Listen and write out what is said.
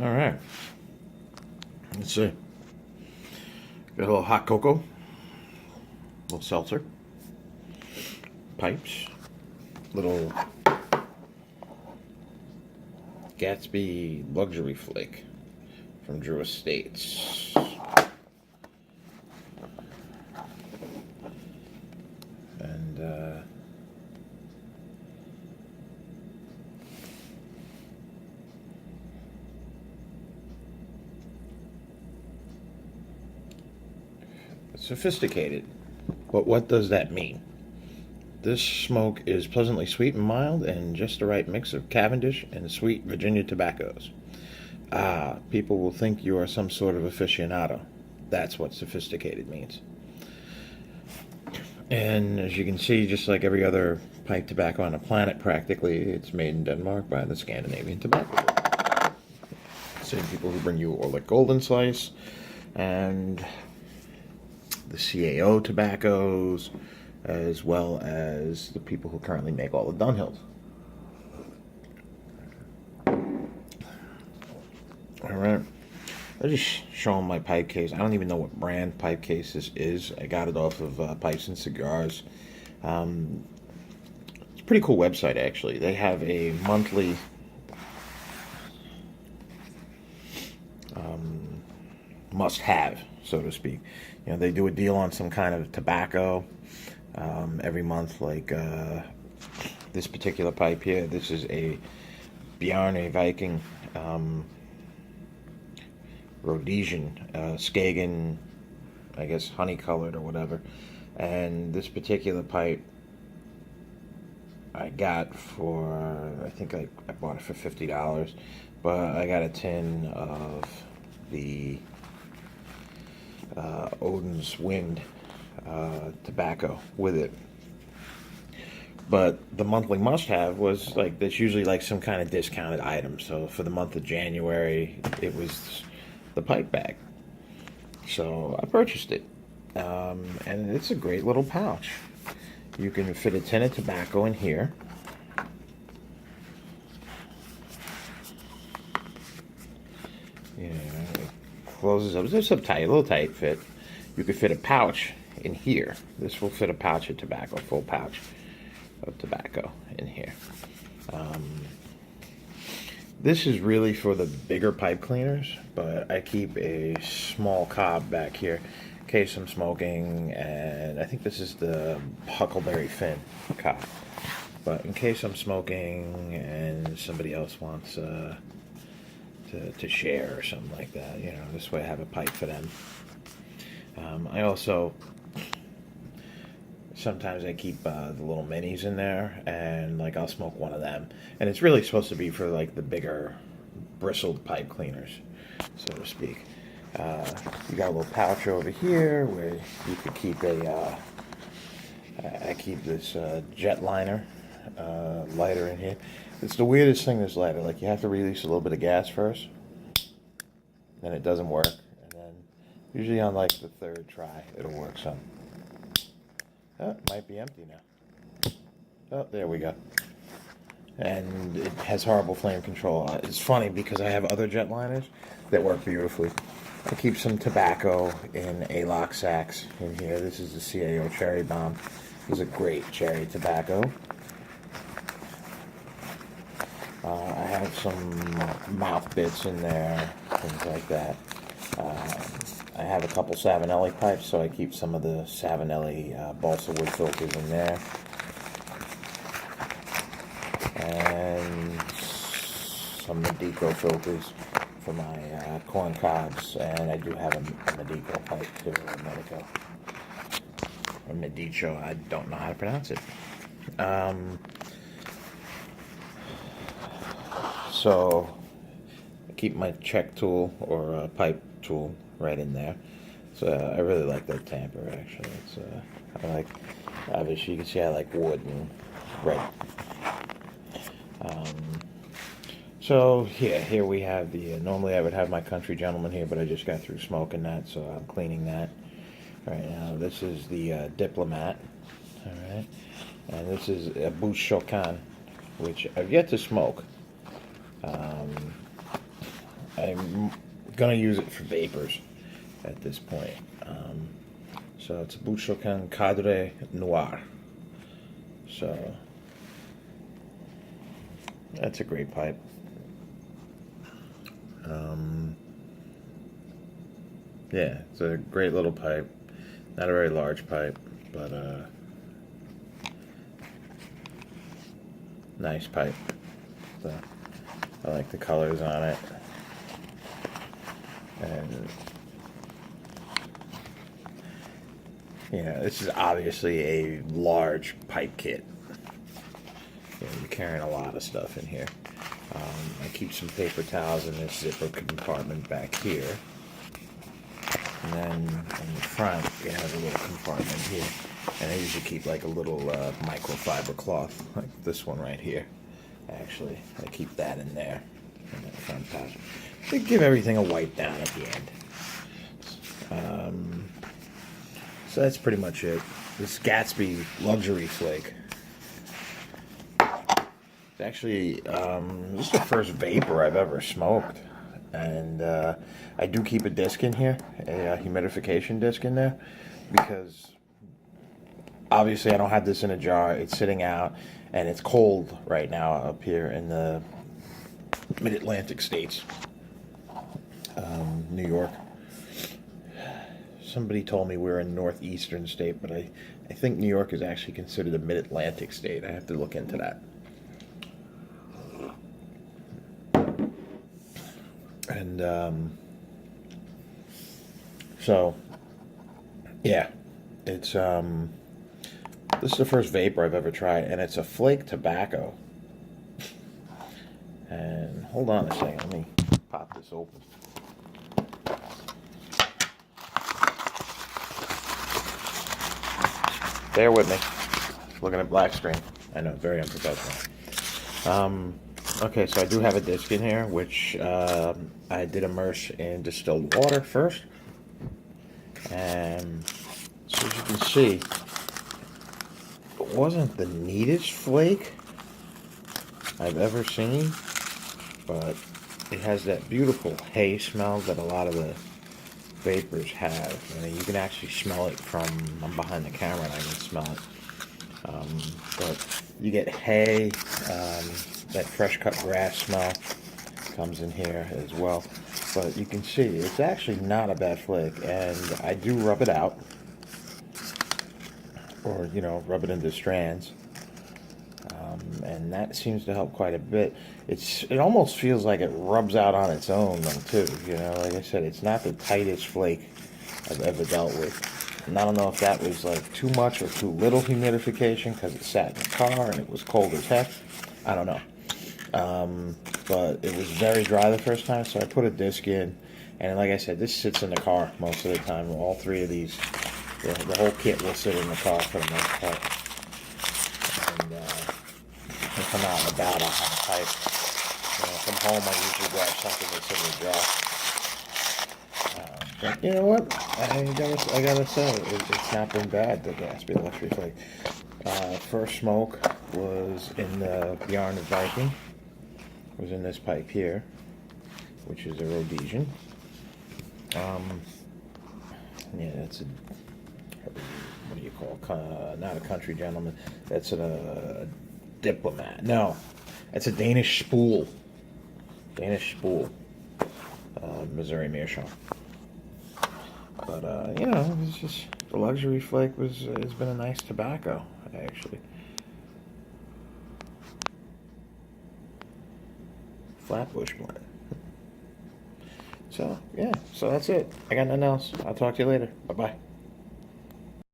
All right. Let's see. Got a little hot cocoa, a little seltzer, pipes, little Gatsby luxury flake from Drew Estates. And sophisticated. But what does that mean? This smoke is pleasantly sweet and mild and just the right mix of Cavendish and sweet Virginia tobaccos. Ah, people will think you are some sort of aficionado. That's what sophisticated means. And as you can see, just like every other pipe tobacco on the planet, practically, it's made in Denmark by the Scandinavian Tobacco. Same people who bring you Orlik Golden Slice and the CAO tobaccos, as well as the people who currently make all the Dunhills. All right. I'll just show them my pipe case. I don't even know what brand pipe case this is. I got it off of Pipes and Cigars. It's a pretty cool website, actually. They have a monthly must-have, so to speak. You know, they do a deal on some kind of tobacco every month, like this particular pipe here. This is a Bjarne Viking Rhodesian Skagen, I guess honey colored or whatever. And this particular pipe I got for, I think I bought it for $50, but I got a tin of the Odin's Wind tobacco with it. But the monthly must-have was like, there's usually like some kind of discounted item. So for the month of January, it was the pipe bag. So I purchased it. And it's a great little pouch. You can fit a tin of tobacco in here. Yeah, it closes up. It's a little tight fit. You could fit a pouch in here. This will fit a pouch of tobacco, full pouch of tobacco in here. This is really for the bigger pipe cleaners, but I keep a small cob back here in case I'm smoking, and I think this is the Huckleberry Finn cob. But in case I'm smoking and somebody else wants to share or something like that, you know, this way I have a pipe for them. I also sometimes I keep the little minis in there, and like I'll smoke one of them, and it's really supposed to be for like the bigger bristled pipe cleaners, so to speak. You got a little pouch over here where you could keep a I keep this jet liner lighter in here. It's the weirdest thing, this lighter. Like, you have to release a little bit of gas first, then it doesn't work, and then usually on like the third try it'll work some. Oh, it might be empty now. Oh, there we go. And it has horrible flame control. It's funny because I have other jet liners that work beautifully. I keep some tobacco in A-Lock sacks in here. This is the CAO Cherry Bomb. This is a great cherry tobacco. I have some mouth bits in there, things like that. I have a couple Savinelli pipes, so I keep some of the Savinelli balsa wood filters in there. And some Medico filters for my corn cobs. And I do have a Medico pipe too, a Medico. Or Medico, I don't know how to pronounce it. So I keep my check tool or pipe tool right in there. So I really like that tamper, actually. It's I like, obviously you can see I like wood and red. So here we have the, normally I would have my Country Gentleman here, but I just got through smoking that, so I'm cleaning that right now. This is the Diplomat, all right, and this is a Bouche Chocan, which I've yet to smoke. I'm gonna use it for vapors at this point. So it's a Bouchocan Cadre Noir. So that's a great pipe. Yeah, it's a great little pipe. Not a very large pipe, but nice pipe. So I like the colors on it. And yeah, this is obviously a large pipe kit. You're carrying a lot of stuff in here. I keep some paper towels in this zipper compartment back here. And then in the front, it has a little compartment here. And I usually keep like a little microfiber cloth, like this one right here. Actually, I keep that in there. In the front pouch. They give everything a wipe down at the end. So that's pretty much it. This Gatsby Luxury Flake. It's actually, this is the first vapor I've ever smoked. And I do keep a disc in here, a humidification disc in there, because obviously I don't have this in a jar. It's sitting out, and it's cold right now up here in the mid-Atlantic states. New York. Somebody told me we're in northeastern state, but I think New York is actually considered a mid-Atlantic state. I have to look into that. And so yeah, it's this is the first vapor I've ever tried, and it's a flake tobacco. And hold on a second, let me pop this open. Bear with me. Looking at black screen. I know, very unprofessional. Okay, so I do have a disc in here, which I did immerse in distilled water first. And so as you can see, it wasn't the neatest flake I've ever seen, but it has that beautiful hay smell that a lot of the vapors have. I mean, you can actually smell it from, I'm behind the camera and I can smell it. But you get hay, that fresh cut grass smell comes in here as well. But you can see it's actually not a bad flake, and I do rub it out, or rub it into strands, and that seems to help quite a bit. It almost feels like it rubs out on its own though too. Like I said, it's not the tightest flake I've ever dealt with. And I don't know if that was like too much or too little humidification because it sat in the car and it was cold as heck. I don't know. But it was very dry the first time, so I put a disc in. And like I said, this sits in the car most of the time. All three of these, the whole kit will sit in the car for the most part. And I come out and about on the pipe. From home, I usually grab something that's in the jar. But you know what? I gotta say, it's not been bad, the Gatsby Luxury Flake. First smoke was in the Yarn of Viking. It was in this pipe here, which is a Rhodesian. Yeah, that's a, what do you call, not a country gentleman. That's a diplomat. No, that's a Danish spool. Missouri Meerschaum. But it's just the Luxury Flake has been a nice tobacco actually. Flatbush blend. So yeah, so that's it. I got nothing else. I'll talk to you later. Bye bye.